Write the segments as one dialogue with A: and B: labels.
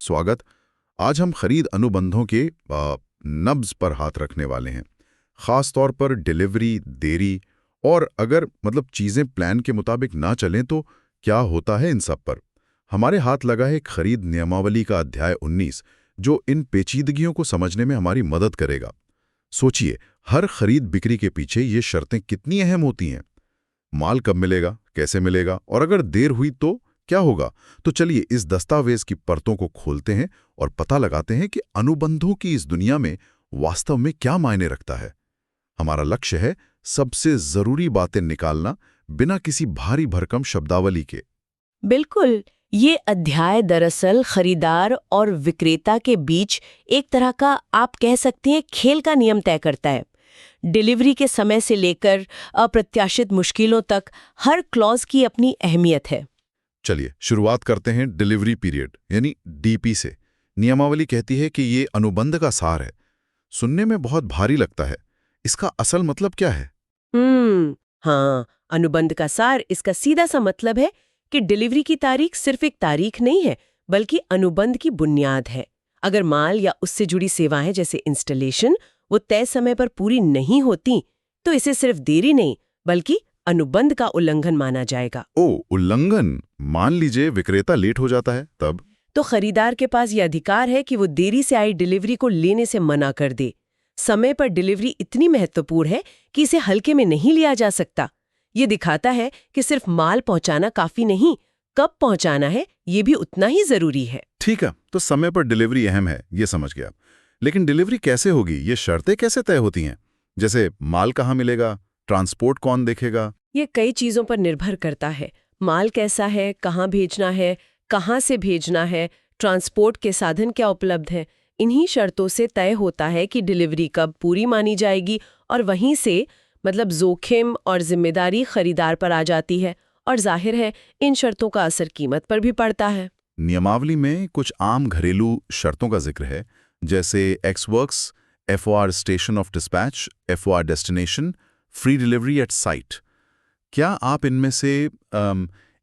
A: स्वागत। आज हम खरीद अनुबंधों के नब्ज पर हाथ रखने वाले हैं, ख़ास तौर पर डिलीवरी, देरी और अगर चीज़ें प्लान के मुताबिक ना चलें तो क्या होता है इन सब पर। हमारे हाथ लगा है खरीद नियमावली का अध्याय 19, जो इन पेचीदगियों को समझने में हमारी मदद करेगा। सोचिए, हर खरीद बिक्री के पीछे ये शर्तें कितनी अहम होती हैं। माल कब मिलेगा, कैसे मिलेगा और अगर देर हुई तो क्या होगा। तो चलिए इस दस्तावेज की परतों को खोलते हैं और पता लगाते हैं कि अनुबंधों की इस दुनिया में वास्तव में क्या मायने रखता है। हमारा लक्ष्य है सबसे जरूरी बातें निकालना, बिना किसी भारी भरकम शब्दावली के।
B: बिल्कुल, ये अध्याय दरअसल खरीदार और विक्रेता के बीच एक तरह का, आप कह सकते हैं, खेल का नियम तय करता है। डिलीवरी के समय से लेकर अप्रत्याशित मुश्किलों तक हर क्लॉज की अपनी अहमियत है।
A: चलिए शुरुआत करते हैं डिलीवरी पीरियड यानी डीपी से। नियमावली कहती है कि ये अनुबंध का सार है। सुनने में बहुत भारी लगता है, इसका असल मतलब क्या है?
B: हाँ, अनुबंध का सार, इसका सीधा सा मतलब है कि डिलीवरी की तारीख सिर्फ एक तारीख नहीं है, बल्कि अनुबंध की बुनियाद है। अगर माल या उससे जुड़ी सेवाएं जैसे इंस्टॉलेशन वो तय समय पर पूरी नहीं होती, तो इसे सिर्फ देरी नहीं बल्कि अनुबंध का उल्लंघन माना जाएगा।
A: उल्लंघन? मान लीजिए विक्रेता लेट हो जाता है, तब?
B: तो खरीदार के पास यह अधिकार है कि वो देरी से आई डिलीवरी को लेने से मना कर दे। समय पर डिलीवरी इतनी महत्वपूर्ण है कि इसे हल्के में नहीं लिया जा सकता। ये दिखाता है कि सिर्फ माल पहुंचाना काफी नहीं, कब पहुंचाना है ये भी उतना ही जरूरी है।
A: ठीक है, तो समय पर डिलीवरी अहम है, ये समझ गया। लेकिन डिलीवरी कैसे होगी, ये शर्तें कैसे तय होती हैं? जैसे माल कहाँ मिलेगा, ट्रांसपोर्ट कौन देखेगा?
B: ये कई चीजों पर निर्भर करता है। माल कैसा है, कहाँ भेजना है, कहाँ से भेजना है, ट्रांसपोर्ट के साधन क्या उपलब्ध हैं। इन्हीं शर्तों से तय होता है कि डिलीवरी कब पूरी मानी जाएगी, और वहीं से जोखिम और जिम्मेदारी खरीदार पर आ जाती है। और जाहिर है इन शर्तों का असर कीमत पर भी पड़ता है।
A: नियमावली में कुछ आम घरेलू शर्तों का जिक्र है, जैसे x works, FOR station of dispatch, FOR destination, free delivery at site. क्या आप इनमें से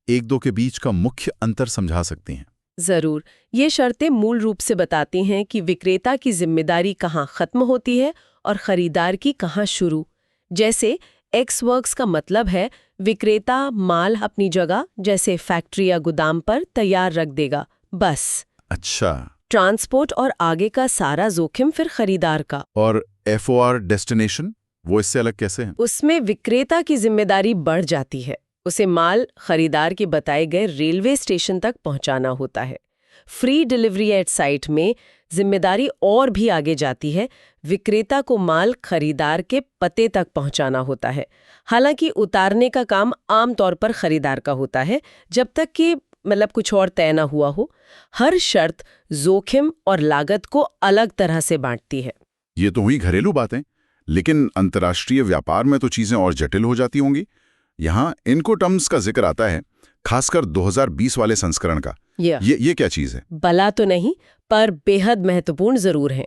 A: एक दो के बीच का मुख्य अंतर समझा सकती हैं?
B: जरूर। ये शर्तें मूल रूप से बताती हैं कि विक्रेता की जिम्मेदारी कहाँ खत्म होती है और खरीदार की कहाँ शुरू। जैसे एक्स वर्क्स का मतलब है विक्रेता माल अपनी जगह, जैसे फैक्ट्री या गोदाम पर तैयार रख देगा, बस।
A: अच्छा।
B: ट्रांसपोर्ट और आगे का सारा जोखिम फिर खरीदार का।
A: और FOR डेस्टिनेशन, वो इससे अलग कैसे है?
B: उसमें विक्रेता की जिम्मेदारी बढ़ जाती है। उसे माल खरीदार के बताए गए रेलवे स्टेशन तक पहुंचाना होता है। फ्री डिलीवरी एट साइट में जिम्मेदारी और भी आगे जाती है। विक्रेता को माल खरीदार के पते तक पहुंचाना होता है। हालांकि उतारने का काम आमतौर पर खरीदार का होता है, जब तक कि कुछ और तय न हुआ हो। हर शर्त जोखिम और लागत को अलग तरह से बांटती है।
A: ये तो हुई घरेलू बातें, लेकिन अंतर्राष्ट्रीय व्यापार में तो चीजें और जटिल हो जाती होंगी। यहाँ इनकोटर्म्स का जिक्र आता है, खासकर 2020 वाले संस्करण का। ये क्या चीज है?
B: भला तो नहीं, पर बेहद महत्वपूर्ण जरूर है।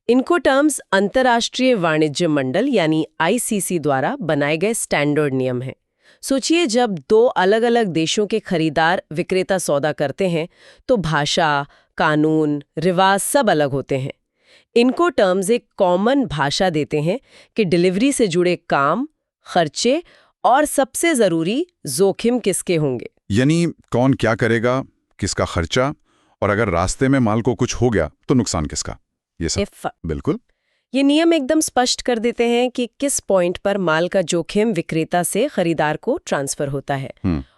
B: इनकोटर्म्स अंतर्राष्ट्रीय वाणिज्य मंडल यानी ICC द्वारा बनाए गए स्टैंडर्ड नियम हैं। सोचिए, जब दो अलग अलग देशों के खरीदार विक्रेता सौदा करते हैं तो भाषा, कानून, रिवाज सब अलग होते हैं। इनकोटर्म्स एक कॉमन भाषा देते हैं कि डिलीवरी से जुड़े काम, खर्चे और सबसे जरूरी जोखिम किसके होंगे।
A: यानी कौन क्या करेगा, किसका खर्चा, और अगर रास्ते में माल को कुछ हो गया तो नुकसान किसका, ये सब। बिल्कुल।
B: ये नियम एकदम स्पष्ट कर देते हैं कि किस पॉइंट पर माल का जोखिम विक्रेता से खरीदार को ट्रांसफर होता है।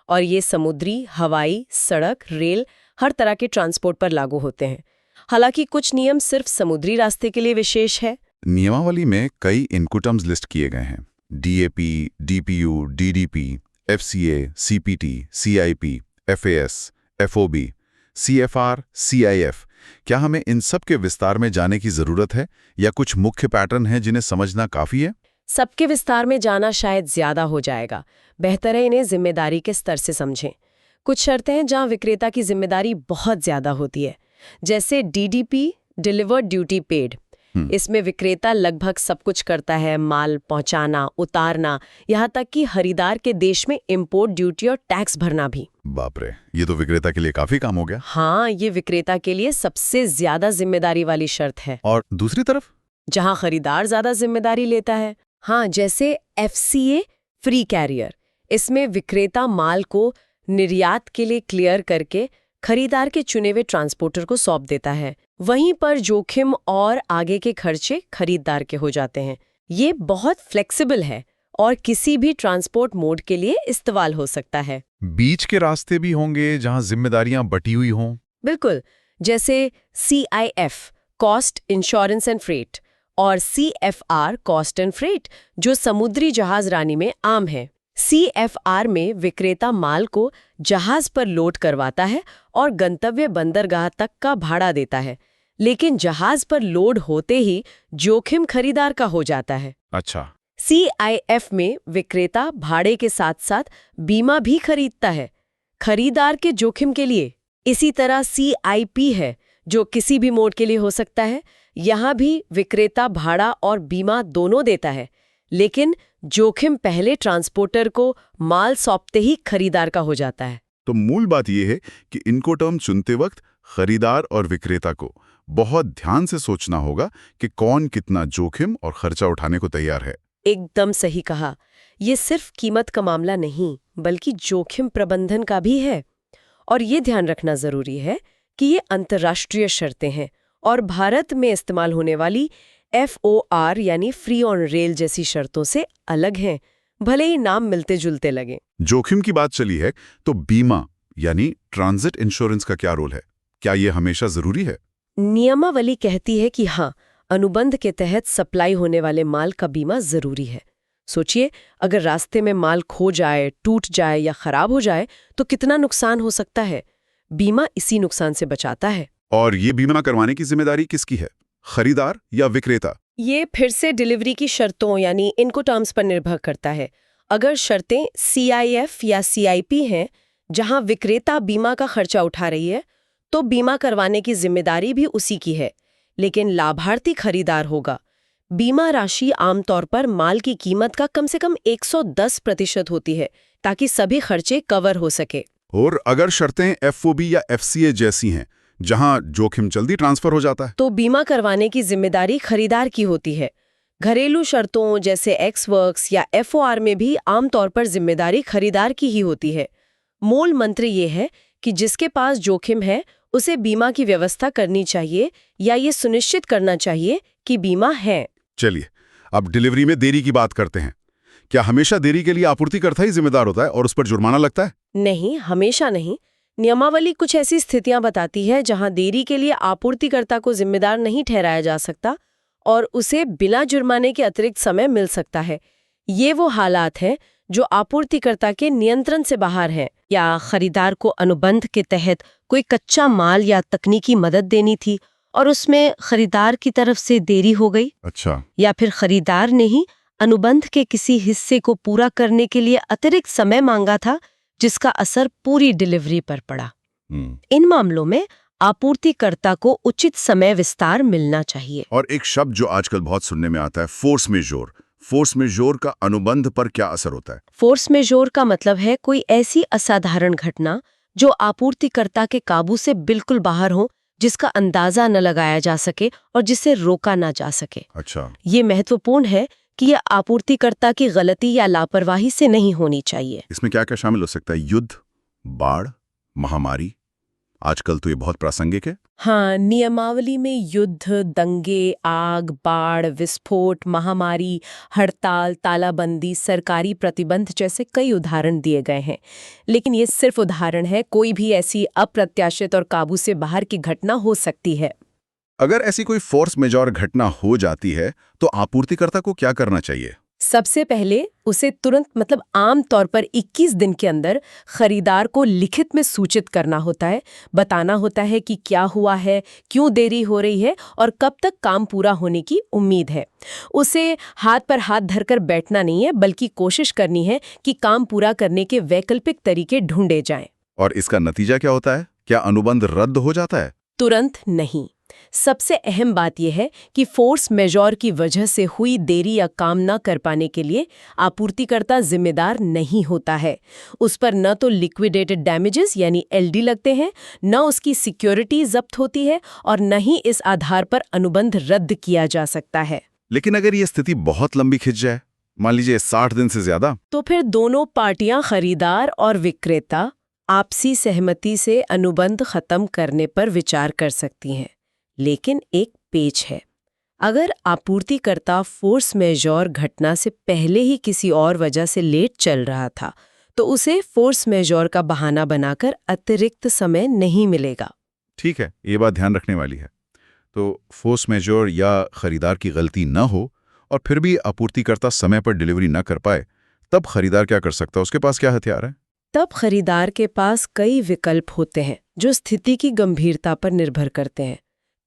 B: और ये समुद्री, हवाई, सड़क, रेल, हर तरह के ट्रांसपोर्ट पर लागू होते हैं। हालांकि कुछ नियम सिर्फ समुद्री रास्ते के लिए विशेष है।
A: नियमावली में कई इनकोटर्म्स लिस्ट किए गए हैं: DAP, DPU, DDP, FCA, CPT, CIP, FAS, FOB, CFR, CIF। क्या हमें इन सब के विस्तार में जाने की जरूरत है, या कुछ मुख्य पैटर्न हैं जिन्हें समझना काफी है?
B: सबके विस्तार में जाना शायद ज्यादा हो जाएगा। बेहतर है इन्हें जिम्मेदारी के स्तर से समझें। कुछ शर्तें हैं जहां विक्रेता की जिम्मेदारी बहुत ज्यादा होती है, जैसे DDP, डिलीवर्ड ड्यूटी पेड। इसमें विक्रेता लगभग सब कुछ करता है, माल पहुंचाना, उतारना, यहाँ तक कि खरीदार के देश में इंपोर्ट ड्यूटी और टैक्स भरना भी।
A: बाप रे, ये तो विक्रेता के लिए काफी काम हो गया।
B: हाँ, ये विक्रेता के लिए सबसे ज्यादा जिम्मेदारी वाली शर्त है।
A: और दूसरी तरफ
B: जहाँ खरीदार ज्यादा जिम्मेदारी लेता है, हाँ, जैसे FCA फ्री कैरियर, इसमें विक्रेता माल को निर्यात के लिए क्लियर करके खरीदार के चुने हुए ट्रांसपोर्टर को सौंप देता है। वहीं पर जोखिम और आगे के खर्चे खरीदार के हो जाते हैं। ये बहुत फ्लेक्सिबल है और किसी भी ट्रांसपोर्ट मोड के लिए इस्तेमाल हो सकता है।
A: बीच के रास्ते भी होंगे जहां जिम्मेदारियां बटी हुई हों।
B: बिल्कुल, जैसे CIF cost insurance and freight और CFR कॉस्ट एंड फ्रेट, जो समुद्री जहाज रानी में आम है। CFR में विक्रेता माल को जहाज पर लोड करवाता है और गंतव्य बंदरगाह तक का भाड़ा देता है, लेकिन जहाज पर लोड होते ही जोखिम खरीदार का हो जाता है।
A: अच्छा।
B: CIF में विक्रेता भाड़े के साथ साथ बीमा भी खरीदता है खरीदार के जोखिम के लिए। इसी तरह CIP है, जो किसी भी मोड के लिए हो सकता है। यहाँ भी विक्रेता भाड़ा और बीमा दोनों देता है, लेकिन जोखिम पहले ट्रांसपोर्टर को माल सौंपते ही खरीदार का हो जाता है।
A: तो मूल बात यह है कि इनको टर्म चुनते वक्त खरीदार और विक्रेता को बहुत ध्यान से सोचना होगा कि कौन कितना जोखिम और खर्चा उठाने को तैयार है।
B: एकदम सही कहा। ये सिर्फ कीमत का मामला नहीं, बल्कि जोखिम प्रबंधन का भी है। और ये ध्यान रखना जरूरी है कि ये अंतर्राष्ट्रीय शर्तें हैं और भारत में इस्तेमाल होने वाली FOR यानी फ्री ऑन रेल जैसी शर्तों से अलग हैं, भले ही नाम मिलते जुलते लगे।
A: जोखिम की बात चली है तो बीमा यानी ट्रांजिट इंश्योरेंस का क्या रोल है? क्या ये हमेशा जरूरी है?
B: नियमावली कहती है कि हाँ, अनुबंध के तहत सप्लाई होने वाले माल का बीमा जरूरी है। सोचिए, अगर रास्ते में माल खो जाए, टूट जाए या खराब हो जाए तो कितना नुकसान हो सकता है। बीमा इसी नुकसान से बचाता है।
A: और ये बीमा करवाने की जिम्मेदारी किसकी है, खरीदार या विक्रेता?
B: ये फिर से डिलीवरी की शर्तों यानी इनको टर्म्स पर निर्भर करता है। अगर शर्तें CIF या CIP हैं, जहां विक्रेता बीमा का खर्चा उठा रही है, तो बीमा करवाने की जिम्मेदारी भी उसी की है, लेकिन लाभार्थी खरीदार होगा। बीमा राशि आमतौर पर माल की कीमत का कम से कम 110% होती है, ताकि सभी खर्चे कवर हो सके।
A: और अगर शर्तें FOB या FCA जैसी हैं, जहां जोखिम जल्दी ट्रांसफर हो जाता है,
B: तो बीमा करवाने की जिम्मेदारी खरीदार की होती है। घरेलू शर्तों जैसे Ex-Works या FOR में भी आमतौर पर जिम्मेदारी खरीदार की ही होती है। मूल मंत्र ये है कि जिसके पास जोखिम है उसे बीमा की व्यवस्था करनी चाहिए या ये सुनिश्चित करना चाहिए कि बीमा है।
A: चलिए अब डिलीवरी में देरी की बात करते हैं। क्या हमेशा देरी के लिए आपूर्तिकर्ता ही जिम्मेदार होता है और उस पर जुर्माना लगता है?
B: नहीं, हमेशा नहीं। नियमावली कुछ ऐसी स्थितियां बताती है जहां देरी के लिए आपूर्तिकर्ता को जिम्मेदार नहीं ठहराया जा सकता और उसे बिना जुर्माने के अतिरिक्त समय मिल सकता है। ये वो हालात हैं जो आपूर्तिकर्ता के नियंत्रण से बाहर हैं। या खरीदार को अनुबंध के तहत कोई कच्चा माल या तकनीकी मदद देनी थी और उसमें खरीदार की तरफ से देरी हो गई।
A: अच्छा।
B: या फिर खरीदार ने ही अनुबंध के किसी हिस्से को पूरा करने के लिए अतिरिक्त समय मांगा था, जिसका असर पूरी डिलीवरी पर पड़ा। इन मामलों में आपूर्तिकर्ता को उचित समय विस्तार मिलना चाहिए।
A: और एक शब्द जो आजकल बहुत सुनने में आता है, फोर्स मेजोर। फोर्स मेजोर का अनुबंध पर क्या असर होता है?
B: फोर्स मेजोर का मतलब है कोई ऐसी असाधारण घटना जो आपूर्तिकर्ता के काबू से बिल्कुल बाहर हो, जिसका अंदाजा न लगाया जा सके और जिसे रोका ना जा सके।
A: अच्छा।
B: ये महत्वपूर्ण है कि यह आपूर्तिकर्ता की गलती या लापरवाही से नहीं होनी चाहिए।
A: इसमें क्या क्या शामिल हो सकता है? युद्ध, बाढ़, महामारी, आजकल तो ये बहुत प्रासंगिक है।
B: हाँ, नियमावली में युद्ध, दंगे, आग, बाढ़, विस्फोट, महामारी, हड़ताल, तालाबंदी, सरकारी प्रतिबंध जैसे कई उदाहरण दिए गए हैं। लेकिन ये सिर्फ उदाहरण है, कोई भी ऐसी अप्रत्याशित और काबू से बाहर की घटना हो सकती है।
A: अगर ऐसी कोई फोर्स मेजॉर घटना हो जाती है तो आपूर्तिकर्ता को क्या करना चाहिए?
B: सबसे पहले उसे तुरंत आम तौर पर 21 दिन के अंदर खरीदार को लिखित में सूचित करना होता है, बताना होता है कि क्या हुआ है, क्यों देरी हो रही है और कब तक काम पूरा होने की उम्मीद है। उसे हाथ पर हाथ धरकर बैठना नहीं है, बल्कि कोशिश करनी है कि काम पूरा करने के वैकल्पिक तरीके ढूंढे जाएं।
A: और इसका नतीजा क्या होता है? क्या अनुबंध रद्द हो जाता है?
B: तुरंत नहीं। सबसे अहम बात यह है कि फोर्स मेजॉर की वजह से हुई देरी या काम न कर पाने के लिए आपूर्तिकर्ता जिम्मेदार नहीं होता है। उस पर न तो लिक्विडेटेड डैमेजेस यानी एलडी लगते हैं, न उसकी सिक्योरिटी जब्त होती है और न ही इस आधार पर अनुबंध रद्द किया जा सकता है।
A: लेकिन अगर ये स्थिति बहुत लंबी खिंच जाए, मान लीजिए 60 दिन से ज्यादा,
B: तो फिर दोनों पार्टियां, खरीदार और विक्रेता, आपसी सहमति से अनुबंध खत्म करने पर विचार कर सकती हैं। लेकिन एक पेच है। अगर आपूर्तिकर्ता फोर्स मेजॉर घटना से पहले ही किसी और वजह से लेट चल रहा था, तो उसे फोर्स मेजॉर का बहाना बनाकर अतिरिक्त समय नहीं मिलेगा।
A: ठीक है, ये बात ध्यान रखने वाली है। तो फोर्स मेजॉर या खरीदार की गलती न हो और फिर भी आपूर्तिकर्ता समय पर डिलीवरी न कर पाए, तब खरीदार क्या कर सकता है? उसके पास क्या हथियार है?
B: तब खरीदार के पास कई विकल्प होते हैं जो स्थिति की गंभीरता पर निर्भर करते हैं।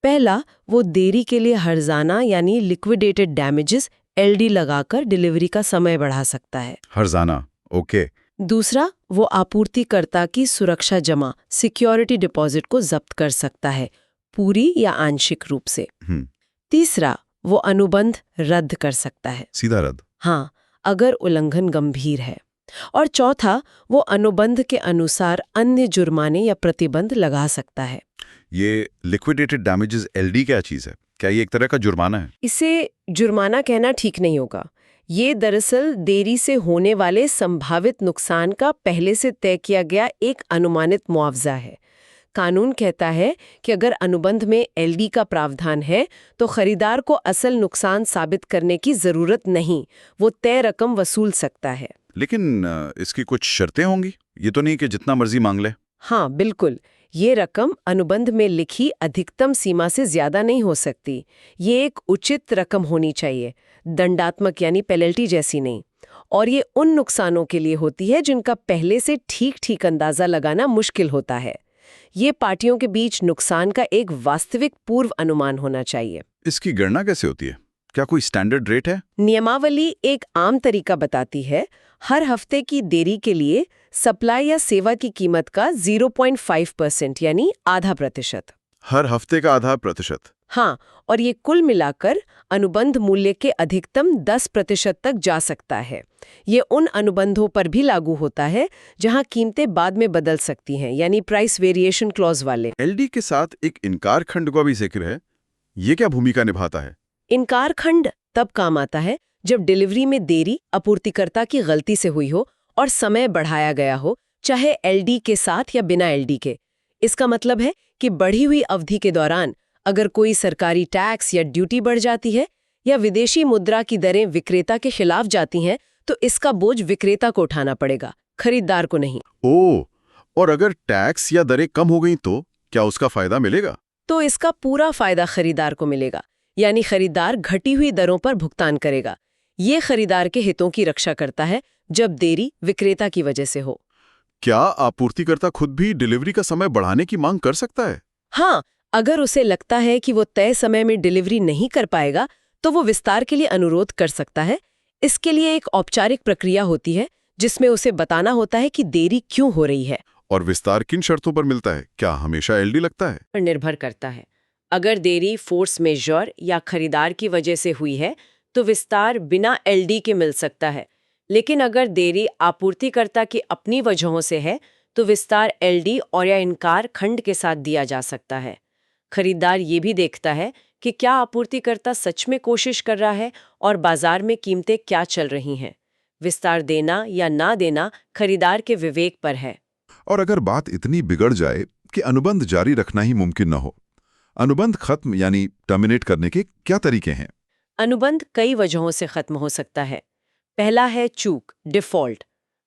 B: पहला, वो देरी के लिए हर्जाना यानी लिक्विडेटेड डैमेजेस एलडी लगाकर डिलीवरी का समय बढ़ा सकता है।
A: हर्जाना, ओके।
B: दूसरा, वो आपूर्तिकर्ता की सुरक्षा जमा सिक्योरिटी डिपॉजिट को जब्त कर सकता है, पूरी या आंशिक रूप से। तीसरा, वो अनुबंध रद्द कर सकता है,
A: सीधा रद्द।
B: हाँ, अगर उल्लंघन गंभीर है। और चौथा, वो अनुबंध के अनुसार अन्य जुर्माने या प्रतिबंध लगा सकता है।
A: ये लिक्विडेटेड डैमेजेस एलडी क्या चीज है? क्या ये एक तरह का जुर्माना है?
B: इसे जुर्माना कहना ठीक नहीं होगा। ये दरअसल देरी से होने वाले संभावित नुकसान का पहले से तय किया गया एक अनुमानित मुआवजा है। कानून कहता है कि अगर अनुबंध में एलडी का प्रावधान है तो खरीदार को असल नुकसान साबित करने की जरूरत नहीं, वो तय रकम वसूल सकता है।
A: लेकिन इसकी कुछ शर्तें होंगी? ये तो नहीं कि जितना मर्जी मांग ले।
B: हाँ, बिल्कुल। ये रकम अनुबंध में लिखी अधिकतम सीमा से ज्यादा नहीं हो सकती। ये एक उचित रकम होनी चाहिए, दंडात्मक यानी पेनल्टी जैसी नहीं। और ये उन नुकसानों के लिए होती है जिनका पहले से ठीक अंदाजा लगाना मुश्किल होता है। ये पार्टियों के बीच नुकसान का एक वास्तविक पूर्व अनुमान होना चाहिए।
A: इसकी गणना कैसे होती है? क्या कोई स्टैंडर्ड रेट है?
B: नियमावली एक आम तरीका बताती है। हर हफ्ते की देरी के लिए सप्लाई या सेवा की कीमत का 0.5% यानी आधा प्रतिशत।
A: हर हफ्ते का आधा प्रतिशत?
B: हाँ, और ये कुल मिलाकर अनुबंध मूल्य के अधिकतम 10% तक जा सकता है। ये उन अनुबंधों पर भी लागू होता है जहां कीमतें बाद में बदल सकती हैं, यानी प्राइस वेरिएशन क्लॉज वाले।
A: एलडी के साथ एक इनकार खंड का भी जिक्र है। ये क्या भूमिका निभाता है?
B: इनकार खंड तब काम आता है जब डिलीवरी में देरी आपूर्तिकर्ता की गलती से हुई हो और समय बढ़ाया गया हो, चाहे एलडी के साथ या बिना एलडी के। इसका मतलब है कि बढ़ी हुई अवधि के दौरान अगर कोई सरकारी टैक्स या ड्यूटी बढ़ जाती है या विदेशी मुद्रा की दरें विक्रेता के खिलाफ जाती हैं, तो इसका बोझ विक्रेता को उठाना पड़ेगा, खरीदार को नहीं।
A: ओह, और अगर टैक्स या दरें कम हो गई तो क्या उसका फायदा मिलेगा?
B: तो इसका पूरा फायदा खरीदार को मिलेगा, यानी खरीदार घटी हुई दरों पर भुगतान करेगा। ये खरीदार के हितों की रक्षा करता है जब देरी विक्रेता की वजह से हो।
A: क्या आपूर्तिकर्ता खुद भी डिलीवरी का समय बढ़ाने की मांग कर सकता है?
B: हाँ, अगर उसे लगता है कि वो तय समय में डिलीवरी नहीं कर पाएगा तो वो विस्तार के लिए अनुरोध कर सकता है। इसके लिए एक औपचारिक प्रक्रिया होती है जिसमें उसे बताना होता है कि देरी क्यों हो रही है।
A: और विस्तार किन शर्तों पर मिलता है? क्या हमेशा एलडी लगता है?
B: पर निर्भर करता है। अगर देरी फोर्स मेजॉर या खरीदार की वजह से हुई है तो विस्तार बिना एलडी के मिल सकता है। लेकिन अगर देरी आपूर्तिकर्ता की अपनी वजहों से है तो विस्तार एलडी और या इनकार खंड के साथ दिया जा सकता है। खरीदार ये भी देखता है कि क्या आपूर्तिकर्ता सच में कोशिश कर रहा है और बाजार में कीमतें क्या चल रही हैं। विस्तार देना या ना देना खरीदार के विवेक पर है।
A: और अगर बात इतनी बिगड़ जाए कि अनुबंध जारी रखना ही मुमकिन न हो, अनुबंध खत्म यानी टर्मिनेट करने के क्या तरीके हैं?
B: अनुबंध कई वजहों से खत्म हो सकता है। पहला है चूक, डिफॉल्ट।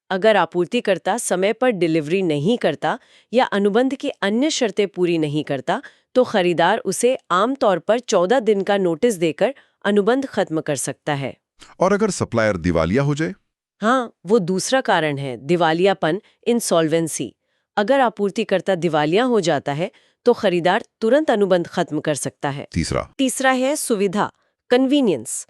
B: अगर आपूर्तिकर्ता समय पर डिलीवरी नहीं करता या अनुबंध की अन्य शर्तें पूरी नहीं करता तो खरीदार उसे आमतौर पर 14 दिन का नोटिस देकर अनुबंध खत्म कर सकता है।
A: और अगर सप्लायर दिवालिया हो जाए?
B: हाँ, वो दूसरा कारण है, दिवालियापन, इंसॉल्वेंसी। अगर आपूर्तिकर्ता दिवालिया हो जाता है तो खरीदार तुरंत अनुबंध खत्म कर सकता है। तीसरा है सुविधा, कन्वीनियंस।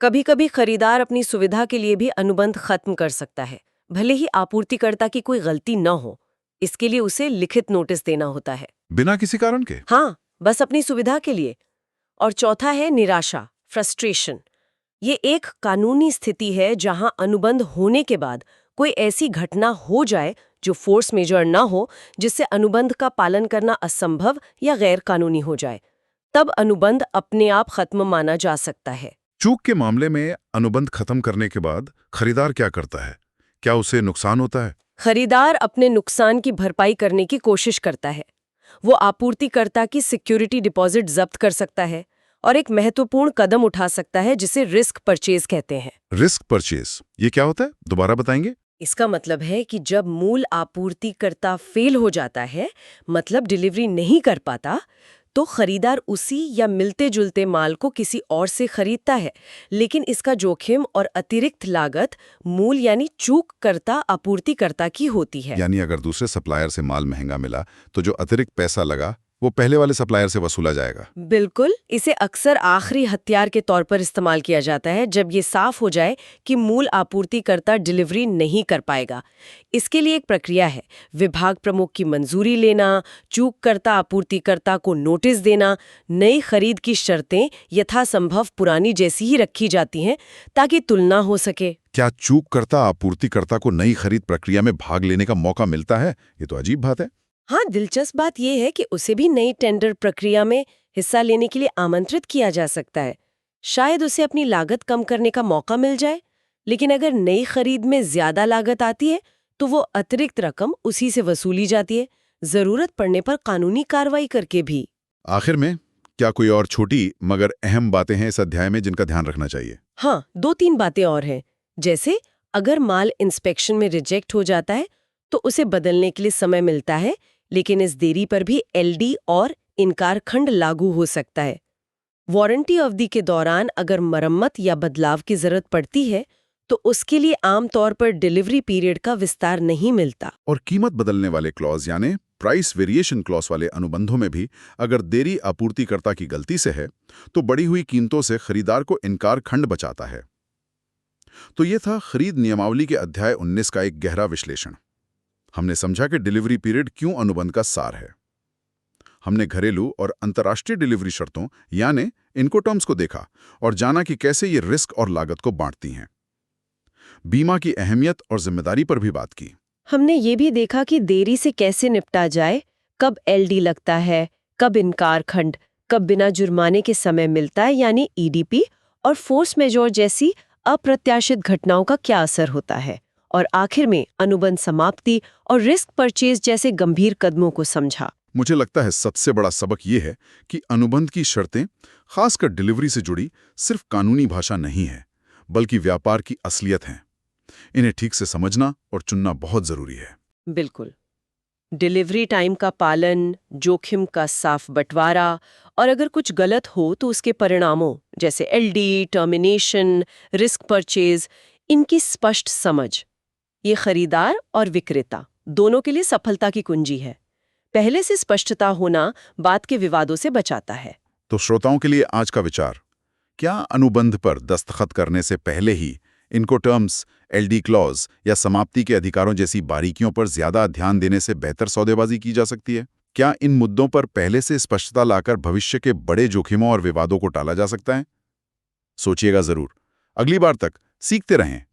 B: कभी-कभी खरीदार अपनी सुविधा के लिए भी अनुबंध खत्म कर सकता है, भले ही आपूर्तिकर्ता की कोई गलती न हो। इसके लिए उसे लिखित नोटिस देना होता है।
A: बिना किसी कारण के?
B: हाँ, बस अपनी सुविधा के लिए। और चौथा है निराशा, फ्रस्ट्रेशन। ये एक कानूनी स्थिति है जहां अनुबंध होने के बाद कोई ऐसी घटना हो जाए जो फोर्स मेजर ना हो, जिससे अनुबंध का पालन करना असंभव या गैर कानूनी हो जाए। तब अनुबंध अपने आप खत्म माना जा सकता है।
A: चूक के मामले में अनुबंध खत्म करने के बाद खरीदार क्या करता है? क्या उसे नुकसान होता है?
B: खरीदार अपने नुकसान की भरपाई करने की कोशिश करता है। वो आपूर्तिकर्ता की सिक्योरिटी डिपॉजिट जब्त कर सकता है और एक महत्वपूर्ण कदम उठा सकता है जिसे रिस्क परचेज कहते हैं।
A: रिस्क परचेज, ये क्या होता है? दोबारा बताएंगे?
B: इसका मतलब है कि जब मूल आपूर्तिकर्ता फेल हो जाता है, मतलब डिलीवरी नहीं कर पाता, तो खरीदार उसी या मिलते जुलते माल को किसी और से खरीदता है, लेकिन इसका जोखिम और अतिरिक्त लागत मूल यानी चूक करता आपूर्तिकर्ता की होती है।
A: यानी अगर दूसरे सप्लायर से माल महंगा मिला तो जो अतिरिक्त पैसा लगा वो पहले वाले सप्लायर से वसूला जाएगा।
B: बिल्कुल। इसे अक्सर आखिरी हथियार के तौर पर इस्तेमाल किया जाता है जब ये साफ हो जाए कि मूल आपूर्तिकर्ता डिलीवरी नहीं कर पाएगा। इसके लिए एक प्रक्रिया है। विभाग प्रमुख की मंजूरी लेना, चूककर्ता आपूर्तिकर्ता को नोटिस देना, नई खरीद की शर्तें यथासंभव पुरानी जैसी ही रखी जाती हैं ताकि तुलना हो सके।
A: क्या चूककर्ता आपूर्तिकर्ता को नई खरीद प्रक्रिया में भाग लेने का मौका मिलता है? ये तो अजीब बात है।
B: हाँ, दिलचस्प बात यह है कि उसे भी नई टेंडर प्रक्रिया में हिस्सा लेने के लिए आमंत्रित किया जा सकता है। शायद उसे अपनी लागत कम करने का मौका मिल जाए, लेकिन अगर नई खरीद में ज्यादा लागत आती है तो वो अतिरिक्त रकम उसी से वसूली जाती है, जरूरत पड़ने पर कानूनी कार्रवाई करके भी।
A: आखिर में क्या कोई और छोटी मगर अहम बातें हैं इस अध्याय में जिनका ध्यान रखना चाहिए?
B: हाँ, 2-3 बातें और हैं। जैसे अगर माल इंस्पेक्शन में रिजेक्ट हो जाता है तो उसे बदलने के लिए समय मिलता है, लेकिन इस देरी पर भी एलडी और इनकार खंड लागू हो सकता है। वारंटी अवधि के दौरान अगर मरम्मत या बदलाव की जरूरत पड़ती है तो उसके लिए आमतौर पर डिलीवरी पीरियड का विस्तार नहीं मिलता।
A: और कीमत बदलने वाले क्लॉज यानी प्राइस वेरिएशन क्लॉज वाले अनुबंधों में भी अगर देरी आपूर्तिकर्ता की गलती से है तो बढ़ी हुई कीमतों से खरीदार को इनकार खंड बचाता है। तो ये था खरीद नियमावली के अध्याय 19 का एक गहरा विश्लेषण। हमने समझा कि डिलीवरी पीरियड क्यों अनुबंध का सार है। हमने घरेलू और अंतर्राष्ट्रीय डिलीवरी शर्तों यानी इनकोटर्म्स को देखा और जाना कि कैसे ये रिस्क और लागत को बांटती हैं। बीमा की अहमियत और जिम्मेदारी पर भी बात की।
B: हमने ये भी देखा कि देरी से कैसे निपटा जाए, कब एलडी लगता है, कब इनकार खंड, कब बिना जुर्माने के समय मिलता है यानी ईडीपी, और फोर्स मेजोर जैसी अप्रत्याशित घटनाओं का क्या असर होता है। और आखिर में अनुबंध समाप्ति और रिस्क परचेज जैसे गंभीर कदमों को समझा।
A: मुझे लगता है सबसे बड़ा सबक ये है कि अनुबंध की शर्तें, खासकर डिलीवरी से जुड़ी, सिर्फ कानूनी भाषा नहीं है, बल्कि व्यापार की असलियत हैं। इन्हें ठीक से समझना और चुनना बहुत जरूरी है।
B: बिल्कुल। डिलीवरी टाइम का पालन, जोखिम का साफ बंटवारा, और अगर कुछ गलत हो तो उसके परिणामों जैसे एलडी, टर्मिनेशन, रिस्क परचेज, इनकी स्पष्ट समझ, ये खरीदार और विक्रेता दोनों के लिए सफलता की कुंजी है। पहले से स्पष्टता होना बाद के विवादों से बचाता है।
A: तो श्रोताओं के लिए आज का विचार, क्या अनुबंध पर दस्तखत करने से पहले ही इनकोटर्म्स, एलडी क्लॉज या समाप्ति के अधिकारों जैसी बारीकियों पर ज्यादा ध्यान देने से बेहतर सौदेबाजी की जा सकती है? क्या इन मुद्दों पर पहले से स्पष्टता लाकर भविष्य के बड़े जोखिमों और विवादों को टाला जा सकता है? सोचिएगा जरूर। अगली बार तक सीखते रहें।